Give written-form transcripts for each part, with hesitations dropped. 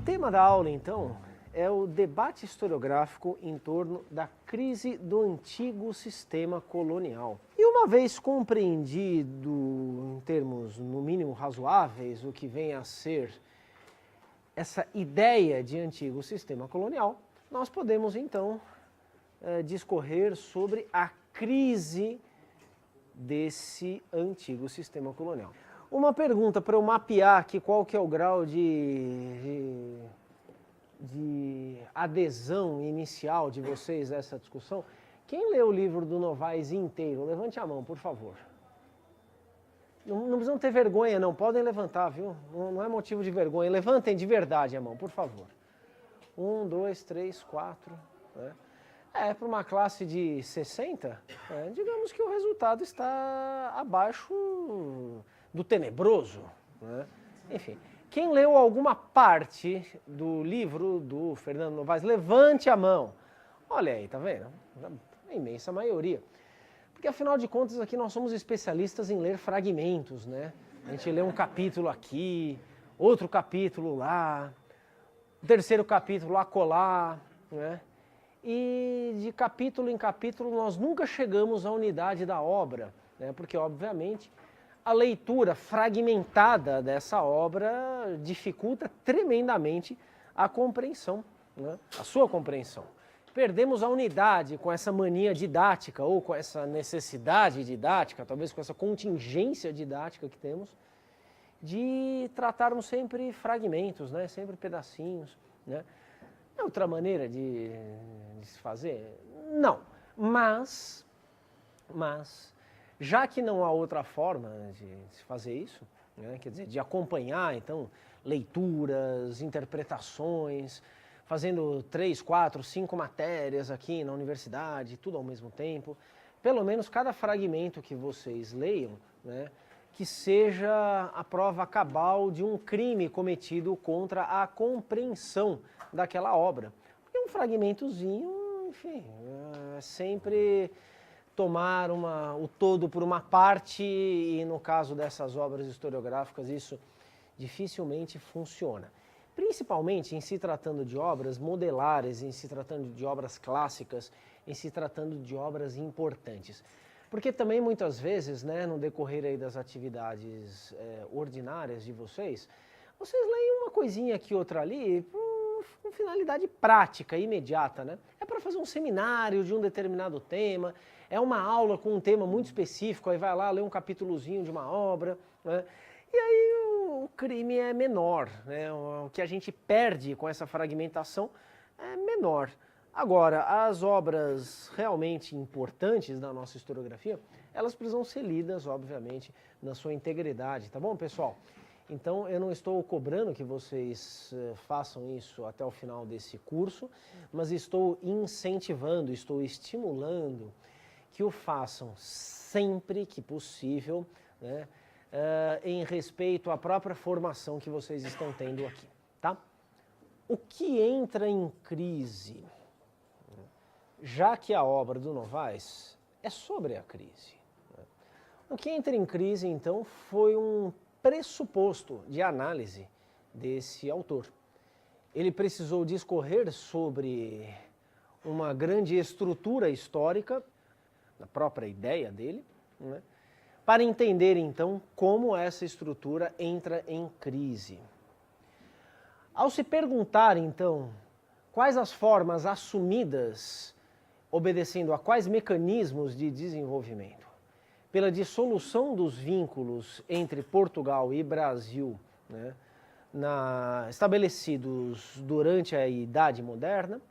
tema da aula, então, é o debate historiográfico em torno da crise do antigo sistema colonial. E uma vez compreendido, em termos no mínimo razoáveis, o que vem a ser essa ideia de antigo sistema colonial, nós podemos, então, discorrer sobre a crise desse antigo sistema colonial. Uma pergunta para eu mapear aqui qual que é o grau de adesão inicial de vocês a essa discussão. Quem leu o livro do Novaes inteiro? Levante a mão, por favor. Não precisam ter vergonha, não. Podem levantar, viu? Não é motivo de vergonha. Levantem de verdade a mão, por favor. 1, 2, 3, 4. Né? Para uma classe de 60, digamos que o resultado está abaixo do tenebroso. Né? Enfim, quem leu alguma parte do livro do Fernando Novaes, levante a mão. Olha aí, tá vendo? A imensa maioria. Porque, afinal de contas, aqui nós somos especialistas em ler fragmentos, né? A gente lê um capítulo aqui, outro capítulo lá, o terceiro capítulo acolá, né? E de capítulo em capítulo nós nunca chegamos à unidade da obra, né? Porque, obviamente, a leitura fragmentada dessa obra dificulta tremendamente a compreensão, né? A sua compreensão. Perdemos a unidade com essa mania didática ou com essa necessidade didática, talvez com essa contingência didática que temos, de tratarmos sempre fragmentos, né? Sempre pedacinhos, né? É outra maneira de se fazer? Não, mas, já que não há outra forma de se fazer isso, né? Quer dizer, de acompanhar, então, leituras, interpretações, fazendo 3, 4, 5 matérias aqui na universidade, tudo ao mesmo tempo, pelo menos cada fragmento que vocês leiam, né? Que seja a prova cabal de um crime cometido contra a compreensão daquela obra. Porque um fragmentozinho, enfim, é sempre tomar o todo por uma parte e, no caso dessas obras historiográficas, isso dificilmente funciona. Principalmente em se tratando de obras modelares, em se tratando de obras clássicas, em se tratando de obras importantes. Porque também, muitas vezes, né, no decorrer aí das atividades ordinárias de vocês leem uma coisinha aqui, outra ali, com finalidade prática, imediata, né? É para fazer um seminário de um determinado tema, é uma aula com um tema muito específico, aí vai lá ler um capítulozinho de uma obra, né? E aí o crime é menor, né? O que a gente perde com essa fragmentação é menor. Agora, as obras realmente importantes da nossa historiografia, elas precisam ser lidas, obviamente, na sua integridade, tá bom, pessoal? Então, eu não estou cobrando que vocês façam isso até o final desse curso, mas estou incentivando, estou estimulando que o façam sempre que possível, né, em respeito à própria formação que vocês estão tendo aqui, tá? O que entra em crise, já que a obra do Novaes é sobre a crise? O que entra em crise, então, foi um pressuposto de análise desse autor. Ele precisou discorrer sobre uma grande estrutura histórica, a própria ideia dele, né, para entender, então, como essa estrutura entra em crise. Ao se perguntar, então, quais as formas assumidas, obedecendo a quais mecanismos de desenvolvimento, pela dissolução dos vínculos entre Portugal e Brasil, né, estabelecidos durante a Idade Moderna,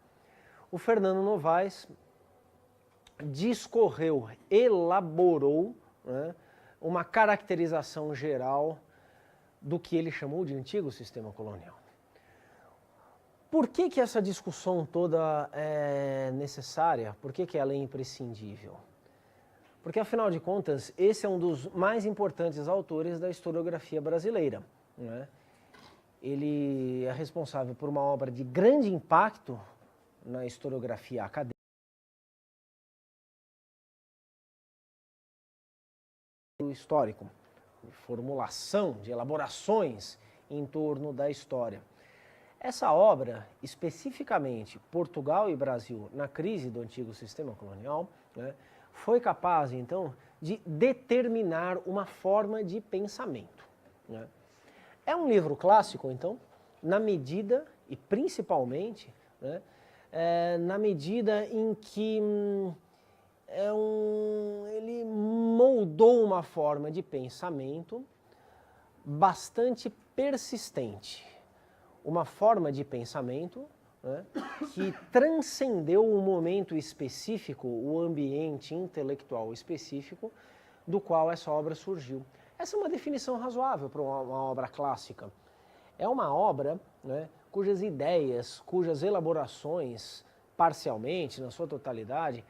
o Fernando Novaes discorreu, elaborou, né, uma caracterização geral do que ele chamou de antigo sistema colonial. Por que essa discussão toda é necessária? Por que ela é imprescindível? Porque, afinal de contas, esse é um dos mais importantes autores da historiografia brasileira, né? Ele é responsável por uma obra de grande impacto na historiografia acadêmica, histórico, de formulação, de elaborações em torno da história. Essa obra, especificamente Portugal e Brasil na crise do antigo sistema colonial, né, foi capaz, então, de determinar uma forma de pensamento. Né? É um livro clássico, então, na medida, e principalmente, né, na medida em que ele moldou uma forma de pensamento bastante persistente. Uma forma de pensamento, né, que transcendeu o momento específico, o ambiente intelectual específico do qual essa obra surgiu. Essa é uma definição razoável para uma obra clássica. É uma obra, né, cujas ideias, cujas elaborações, parcialmente, na sua totalidade,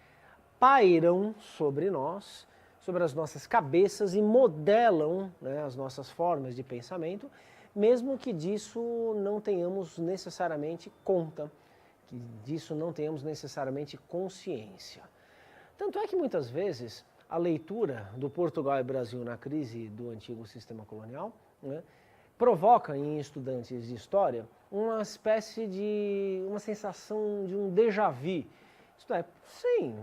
pairam sobre nós, sobre as nossas cabeças e modelam, né, as nossas formas de pensamento, mesmo que disso não tenhamos necessariamente conta, que disso não tenhamos necessariamente consciência. Tanto é que muitas vezes a leitura do Portugal e Brasil na crise do antigo sistema colonial, né, provoca em estudantes de história uma espécie de, uma sensação de um déjà vu. Isto é, sim,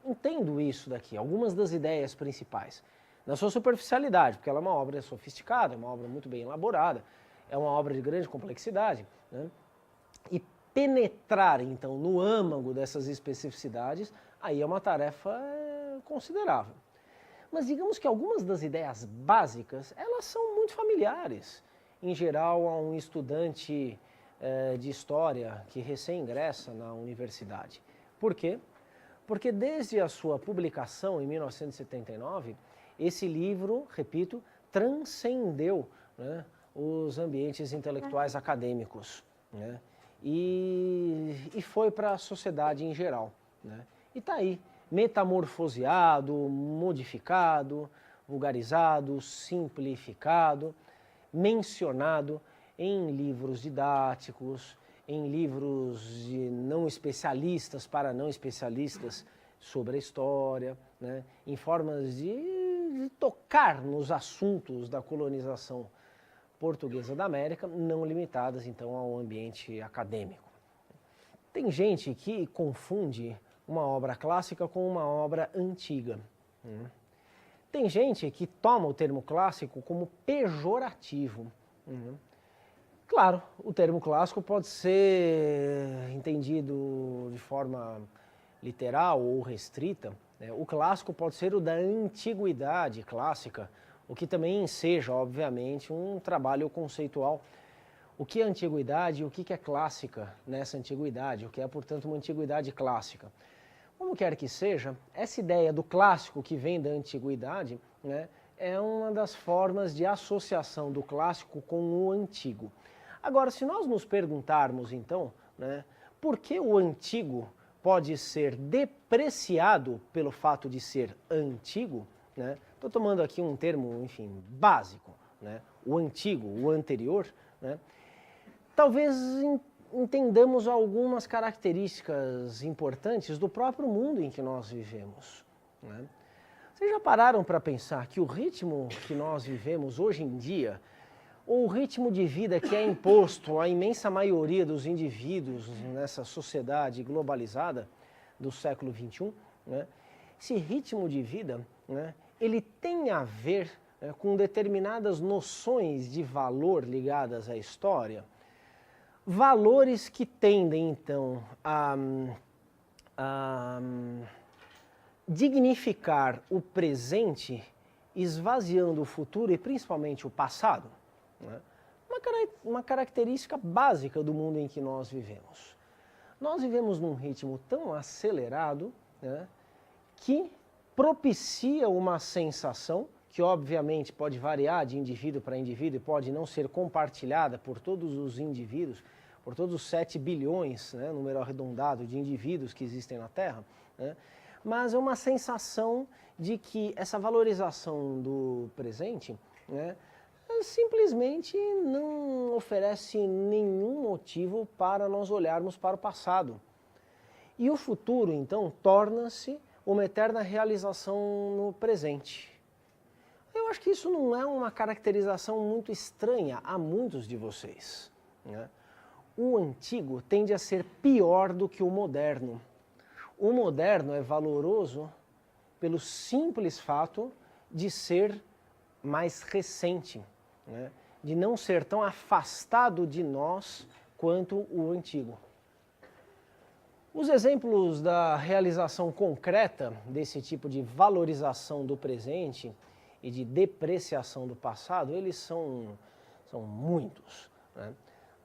entendo isso daqui, algumas das ideias principais. Na sua superficialidade, porque ela é uma obra sofisticada, é uma obra muito bem elaborada, é uma obra de grande complexidade, né? E penetrar, então, no âmago dessas especificidades, aí é uma tarefa considerável. Mas digamos que algumas das ideias básicas, elas são muito familiares, em geral, a um estudante de história que recém-ingressa na universidade. Por quê? Porque desde a sua publicação em 1979, esse livro, repito, transcendeu, né, os ambientes intelectuais acadêmicos, né, e foi para a sociedade em geral. Né, e está aí, metamorfoseado, modificado, vulgarizado, simplificado, mencionado em livros didáticos, em livros de não especialistas para não especialistas sobre a história, né, em formas de tocar nos assuntos da colonização portuguesa da América, não limitadas então ao ambiente acadêmico. Tem gente que confunde uma obra clássica com uma obra antiga. Tem gente que toma o termo clássico como pejorativo. Claro, o termo clássico pode ser entendido de forma literal ou restrita. O clássico pode ser o da antiguidade clássica, o que também seja, obviamente, um trabalho conceitual. O que é antiguidade e o que é clássica nessa antiguidade, o que é, portanto, uma antiguidade clássica. Como quer que seja, essa ideia do clássico que vem da antiguidade, né, é uma das formas de associação do clássico com o antigo. Agora, se nós nos perguntarmos, então, né, por que o antigo pode ser depreciado pelo fato de ser antigo, né? Estou tomando aqui um termo, enfim, básico, né? O antigo, o anterior, né? Talvez entendamos algumas características importantes do próprio mundo em que nós vivemos. Né? Vocês já pararam para pensar que o ritmo que nós vivemos hoje em dia, ou o ritmo de vida que é imposto à imensa maioria dos indivíduos nessa sociedade globalizada do século XXI, né? Esse ritmo de vida, né, ele tem a ver, né, com determinadas noções de valor ligadas à história, valores que tendem, então, a dignificar o presente, esvaziando o futuro e principalmente o passado. Né? Uma característica básica do mundo em que nós vivemos. Nós vivemos num ritmo tão acelerado, né, que propicia uma sensação que obviamente pode variar de indivíduo para indivíduo e pode não ser compartilhada por todos os indivíduos, por todos os 7 bilhões, né, número arredondado de indivíduos que existem na Terra, né, mas é uma sensação de que essa valorização do presente, né, simplesmente não oferece nenhum motivo para nós olharmos para o passado. E o futuro, então, torna-se uma eterna realização no presente. Eu acho que isso não é uma caracterização muito estranha a muitos de vocês. Né? o antigo tende a ser pior do que o moderno. O moderno é valoroso pelo simples fato de ser mais recente, né? De não ser tão afastado de nós quanto o antigo. Os exemplos da realização concreta desse tipo de valorização do presente e de depreciação do passado, eles são muitos, né?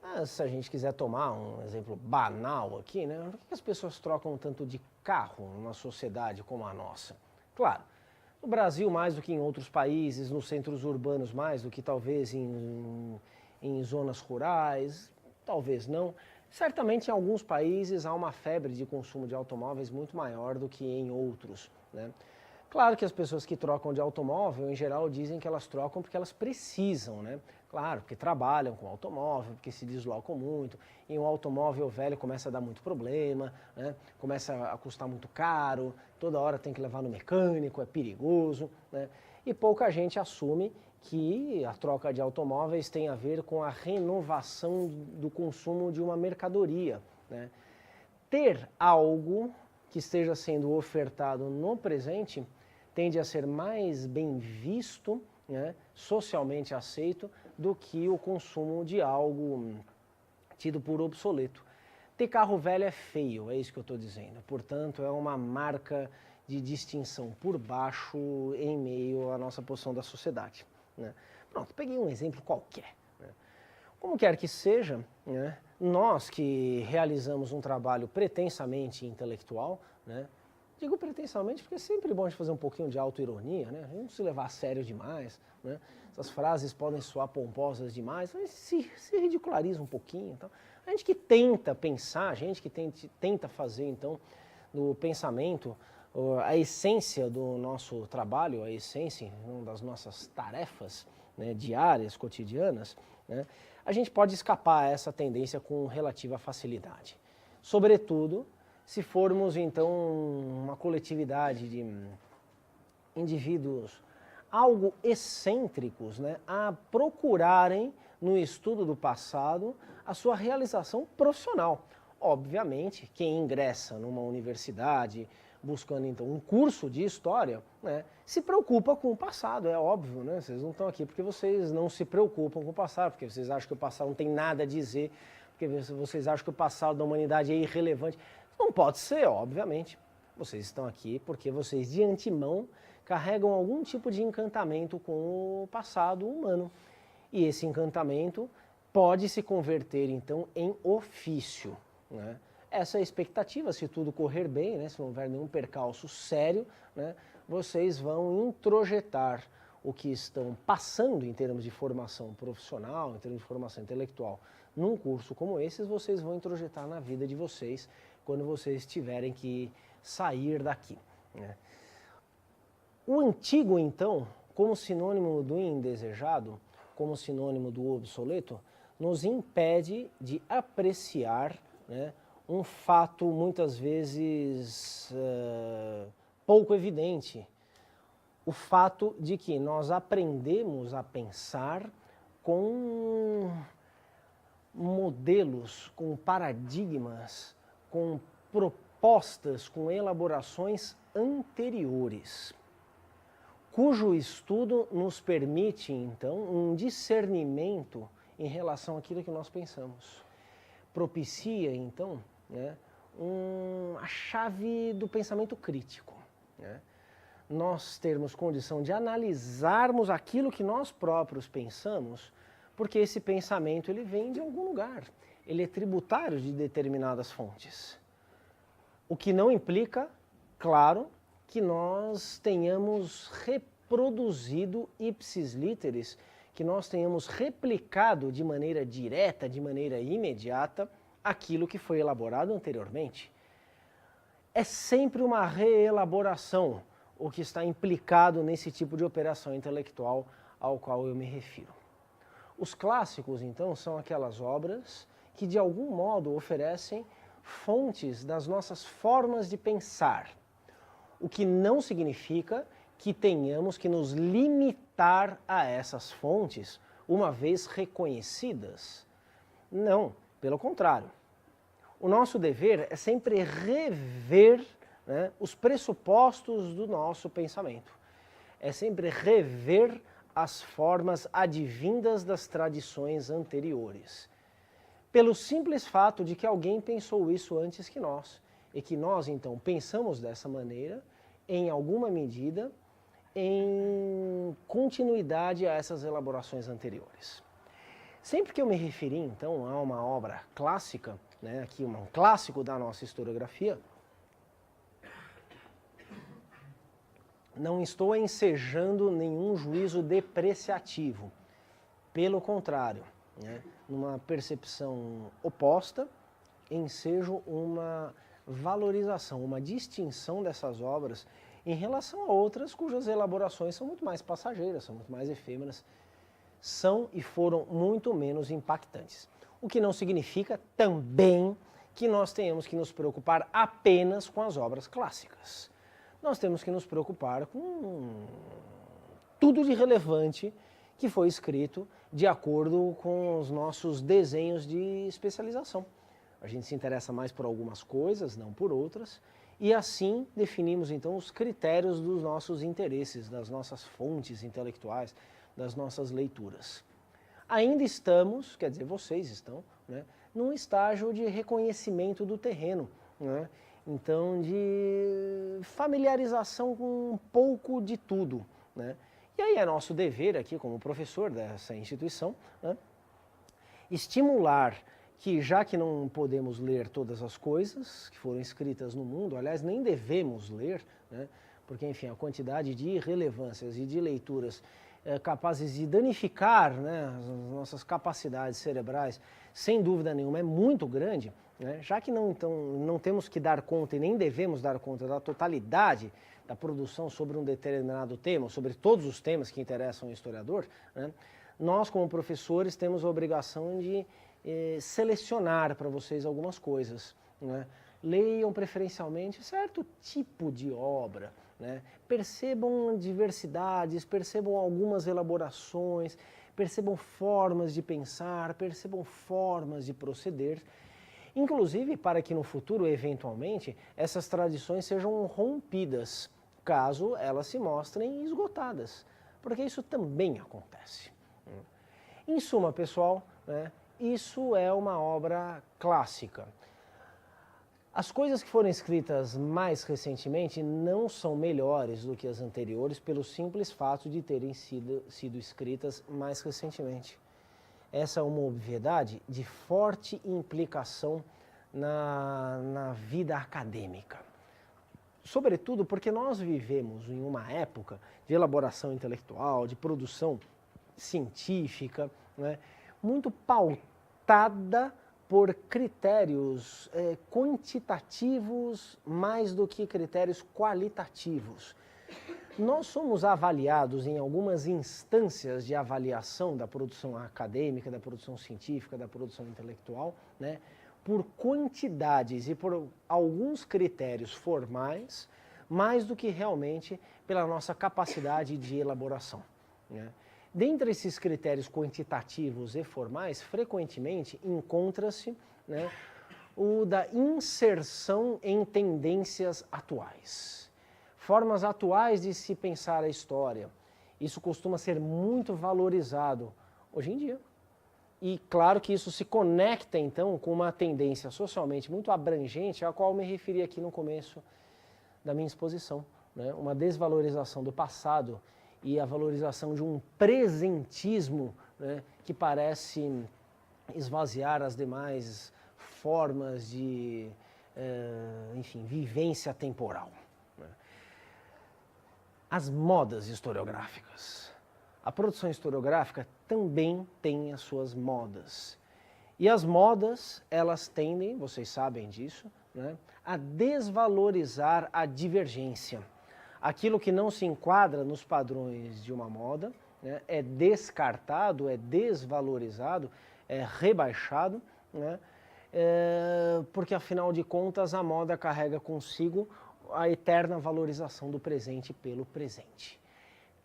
Mas se a gente quiser tomar um exemplo banal aqui, né? Por que as pessoas trocam tanto de carro numa sociedade como a nossa? Claro, no Brasil mais do que em outros países, nos centros urbanos mais do que talvez em zonas rurais, talvez não. Certamente em alguns países há uma febre de consumo de automóveis muito maior do que em outros, né? Claro que as pessoas que trocam de automóvel, em geral, dizem que elas trocam porque elas precisam, né? Claro, porque trabalham com automóvel, porque se deslocam muito, e um automóvel velho começa a dar muito problema, né? Começa a custar muito caro, toda hora tem que levar no mecânico, é perigoso, né? E pouca gente assume que a troca de automóveis tem a ver com a renovação do consumo de uma mercadoria, né? Ter algo que esteja sendo ofertado no presente tende a ser mais bem visto, né, socialmente aceito, do que o consumo de algo tido por obsoleto. Ter carro velho é feio, é isso que eu estou dizendo. Portanto, é uma marca de distinção por baixo em meio à nossa posição da sociedade, né? Pronto, peguei um exemplo qualquer, né? Como quer que seja, né, nós que realizamos um trabalho pretensamente intelectual, né, digo pretensamente porque é sempre bom de fazer um pouquinho de autoironia, né, não se levar a sério demais, né, essas frases podem soar pomposas demais, mas se ridiculariza um pouquinho. Então, a gente que tenta pensar, a gente que tenta fazer, então, do pensamento, a essência do nosso trabalho, a essência das nossas tarefas, né, diárias, cotidianas, né, a gente pode escapar a essa tendência com relativa facilidade. Sobretudo, se formos, então, uma coletividade de indivíduos algo excêntricos, né, a procurarem, no estudo do passado, a sua realização profissional. Obviamente, quem ingressa numa universidade buscando, então, um curso de história, né, se preocupa com o passado, é óbvio, né? Vocês não estão aqui porque vocês não se preocupam com o passado, porque vocês acham que o passado não tem nada a dizer, porque vocês acham que o passado da humanidade é irrelevante. Não pode ser, obviamente. Vocês estão aqui porque vocês, de antemão, carregam algum tipo de encantamento com o passado humano. E esse encantamento pode se converter, então, em ofício, né? Essa é a expectativa, se tudo correr bem, né, se não houver nenhum percalço sério, né, vocês vão introjetar o que estão passando em termos de formação profissional, em termos de formação intelectual, num curso como esse, vocês vão introjetar na vida de vocês quando vocês tiverem que sair daqui, né? O antigo, então, como sinônimo do indesejado, como sinônimo do obsoleto, nos impede de apreciar, né, um fato muitas vezes pouco evidente, o fato de que nós aprendemos a pensar com modelos, com paradigmas, com propostas, com elaborações anteriores, cujo estudo nos permite, então, um discernimento em relação àquilo que nós pensamos. Propicia, então, né, a chave do pensamento crítico, né? Nós termos condição de analisarmos aquilo que nós próprios pensamos, porque esse pensamento ele vem de algum lugar, ele é tributário de determinadas fontes. O que não implica, claro, que nós tenhamos reproduzido ipsis literis, que nós tenhamos replicado de maneira direta, de maneira imediata, aquilo que foi elaborado anteriormente. É sempre uma reelaboração o que está implicado nesse tipo de operação intelectual ao qual eu me refiro. Os clássicos, então, são aquelas obras que, de algum modo, oferecem fontes das nossas formas de pensar, o que não significa que tenhamos que nos limitar a essas fontes, uma vez reconhecidas. Não, Pelo contrário, o nosso dever é sempre rever, né, os pressupostos do nosso pensamento. É sempre rever as formas advindas das tradições anteriores. Pelo simples fato de que alguém pensou isso antes que nós, e que nós, então, pensamos dessa maneira, em alguma medida, em continuidade a essas elaborações anteriores. Sempre que eu me referi, então, a uma obra clássica, né, aqui um clássico da nossa historiografia, não estou ensejando nenhum juízo depreciativo. Pelo contrário, né, numa percepção oposta, ensejo uma valorização, uma distinção dessas obras em relação a outras cujas elaborações são muito mais passageiras, são muito mais efêmeras, são e foram muito menos impactantes. O que não significa também que nós tenhamos que nos preocupar apenas com as obras clássicas. Nós temos que nos preocupar com tudo de relevante que foi escrito de acordo com os nossos desenhos de especialização. A gente se interessa mais por algumas coisas, não por outras, e assim definimos então os critérios dos nossos interesses, das nossas fontes intelectuais, das nossas leituras. Ainda estamos, quer dizer, vocês estão, né, num estágio de reconhecimento do terreno, né? Então, de familiarização com um pouco de tudo, né? E aí é nosso dever aqui, como professor dessa instituição, né, estimular que, já que não podemos ler todas as coisas que foram escritas no mundo, aliás, nem devemos ler, né, porque, enfim, a quantidade de relevâncias e de leituras capazes de danificar, né, as nossas capacidades cerebrais, sem dúvida nenhuma, é muito grande, né? Já que não temos que dar conta e nem devemos dar conta da totalidade da produção sobre um determinado tema, sobre todos os temas que interessam o historiador, né, nós, como professores, temos a obrigação de selecionar para vocês algumas coisas, né? Leiam preferencialmente certo tipo de obra, né? Percebam diversidades, percebam algumas elaborações, percebam formas de pensar, percebam formas de proceder, inclusive para que no futuro, eventualmente, essas tradições sejam rompidas, caso elas se mostrem esgotadas, porque isso também acontece. Em suma, pessoal, né, isso é uma obra clássica. As coisas que foram escritas mais recentemente não são melhores do que as anteriores pelo simples fato de terem sido escritas mais recentemente. Essa é uma obviedade de forte implicação na vida acadêmica. Sobretudo porque nós vivemos em uma época de elaboração intelectual, de produção científica, né, muito pautada por critérios quantitativos mais do que critérios qualitativos. Nós somos avaliados em algumas instâncias de avaliação da produção acadêmica, da produção científica, da produção intelectual, né, por quantidades e por alguns critérios formais, mais do que realmente pela nossa capacidade de elaboração, né? Dentre esses critérios quantitativos e formais, frequentemente encontra-se, né, o da inserção em tendências atuais. Formas atuais de se pensar a história. Isso costuma ser muito valorizado hoje em dia. E claro que isso se conecta, então, com uma tendência socialmente muito abrangente, à qual me referi aqui no começo da minha exposição, né? Uma desvalorização do passado e a valorização de um presentismo, né, que parece esvaziar as demais formas de, enfim, vivência temporal. As modas historiográficas. A produção historiográfica também tem as suas modas. E as modas, elas tendem, vocês sabem disso, né, a desvalorizar a divergência. Aquilo que não se enquadra nos padrões de uma moda, né, é descartado, é desvalorizado, é rebaixado, né, porque afinal de contas a moda carrega consigo a eterna valorização do presente pelo presente.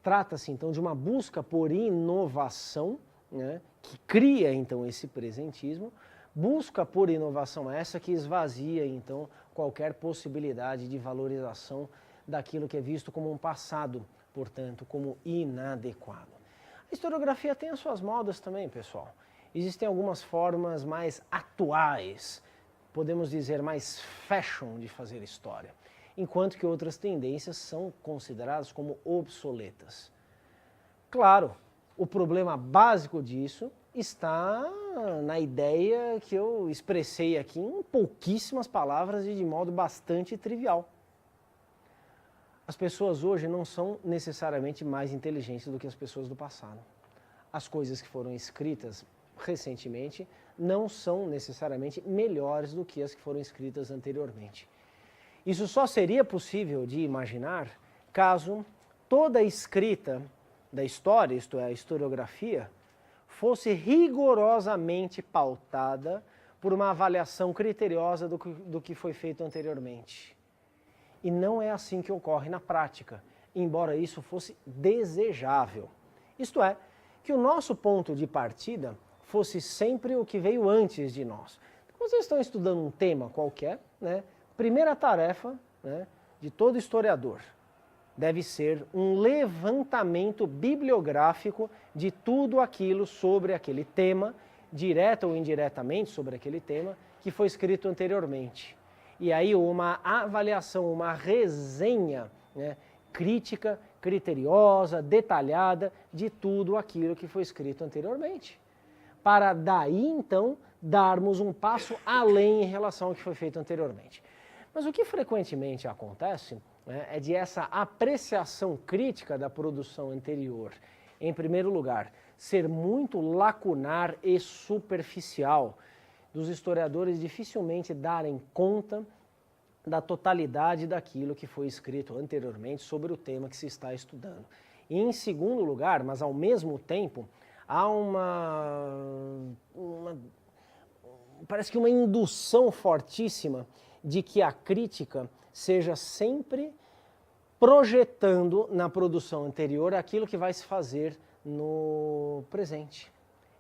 Trata-se então de uma busca por inovação, né, que cria então esse presentismo, busca por inovação essa que esvazia, então, qualquer possibilidade de valorização daquilo que é visto como um passado, portanto, como inadequado. A historiografia tem as suas modas também, pessoal. Existem algumas formas mais atuais, podemos dizer mais fashion de fazer história, enquanto que outras tendências são consideradas como obsoletas. Claro, o problema básico disso está na ideia que eu expressei aqui em pouquíssimas palavras e de modo bastante trivial. As pessoas hoje não são necessariamente mais inteligentes do que as pessoas do passado. As coisas que foram escritas recentemente não são necessariamente melhores do que as que foram escritas anteriormente. Isso só seria possível de imaginar caso toda a escrita da história, isto é, a historiografia, fosse rigorosamente pautada por uma avaliação criteriosa do que foi feito anteriormente. E não é assim que ocorre na prática, embora isso fosse desejável. Isto é, que o nosso ponto de partida fosse sempre o que veio antes de nós. Quando vocês estão estudando um tema qualquer, né, primeira tarefa, né, de todo historiador deve ser um levantamento bibliográfico de tudo aquilo sobre aquele tema, direta ou indiretamente sobre aquele tema, que foi escrito anteriormente. E aí uma avaliação, uma resenha, né, crítica, criteriosa, detalhada de tudo aquilo que foi escrito anteriormente. Para daí, então, darmos um passo além em relação ao que foi feito anteriormente. Mas o que frequentemente acontece, né, é de essa apreciação crítica da produção anterior, em primeiro lugar, ser muito lacunar e superficial, dos historiadores dificilmente darem conta da totalidade daquilo que foi escrito anteriormente sobre o tema que se está estudando. E em segundo lugar, mas ao mesmo tempo, há parece que uma indução fortíssima de que a crítica seja sempre projetando na produção anterior aquilo que vai se fazer no presente.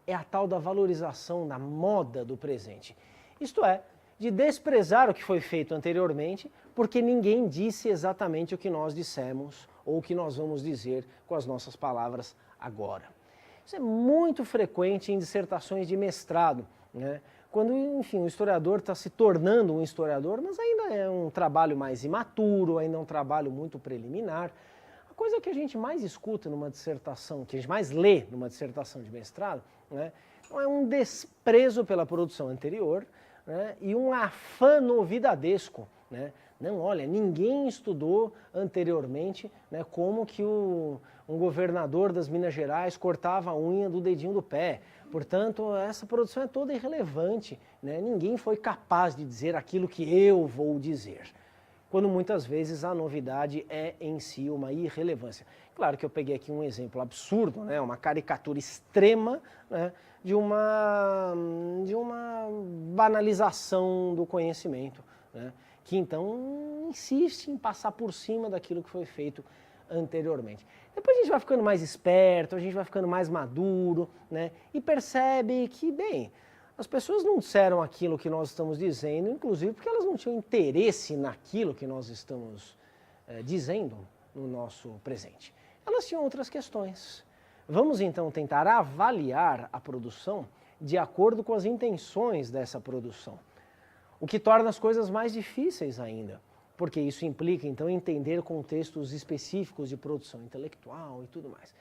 É a tal da valorização da moda do presente. Isto é, de desprezar o que foi feito anteriormente, porque ninguém disse exatamente o que nós dissemos ou o que nós vamos dizer com as nossas palavras agora. Isso é muito frequente em dissertações de mestrado, né? Quando, enfim, o historiador está se tornando um historiador, mas ainda é um trabalho mais imaturo, ainda é um trabalho muito preliminar. A coisa que a gente mais escuta numa dissertação, que a gente mais lê numa dissertação de mestrado, né, é um desprezo pela produção anterior, né, e um afã novidadesco, né? Não, olha, ninguém estudou anteriormente, né, como que um governador das Minas Gerais cortava a unha do dedinho do pé. Portanto, essa produção é toda irrelevante, né? Ninguém foi capaz de dizer aquilo que eu vou dizer. Quando muitas vezes a novidade é em si uma irrelevância. Claro que eu peguei aqui um exemplo absurdo, né? Uma caricatura extrema, né? de uma banalização do conhecimento, né? Que então insiste em passar por cima daquilo que foi feito anteriormente. Depois a gente vai ficando mais esperto, a gente vai ficando mais maduro, né? E percebe que, bem, as pessoas não disseram aquilo que nós estamos dizendo, inclusive porque elas não tinham interesse naquilo que nós estamos dizendo no nosso presente. Elas tinham outras questões. Vamos então tentar avaliar a produção de acordo com as intenções dessa produção. O que torna as coisas mais difíceis ainda, porque isso implica, então, entender contextos específicos de produção intelectual e tudo mais.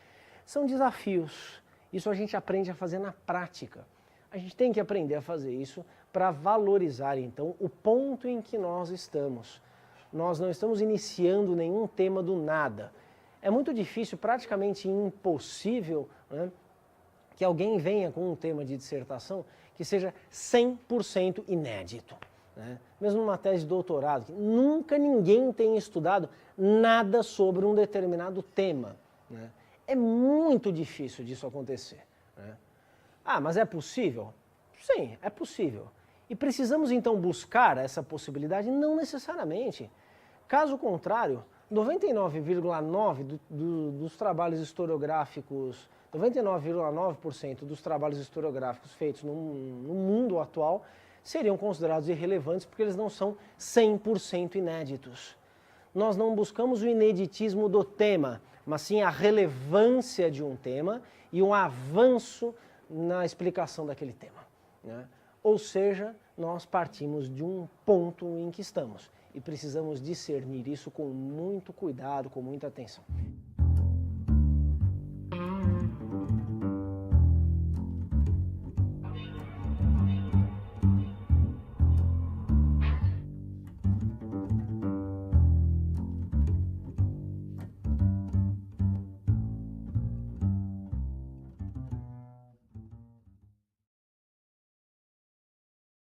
São desafios, isso a gente aprende a fazer na prática. A gente tem que aprender a fazer isso para valorizar, então, o ponto em que nós estamos. Nós não estamos iniciando nenhum tema do nada. É muito difícil, praticamente impossível, né, que alguém venha com um tema de dissertação que seja 100% inédito. Né? Mesmo numa tese de doutorado, nunca ninguém tem estudado nada sobre um determinado tema. Né? É muito difícil disso acontecer. Né? Ah, mas é possível? Sim, é possível. E precisamos então buscar essa possibilidade? Não necessariamente. Caso contrário, 99,9% dos trabalhos historiográficos 99,9% dos trabalhos historiográficos feitos no mundo atual seriam considerados irrelevantes porque eles não são 100% inéditos. Nós não buscamos o ineditismo do tema, mas sim a relevância de um tema e um avanço na explicação daquele tema, né? Ou seja, nós partimos de um ponto em que estamos e precisamos discernir isso com muito cuidado, com muita atenção.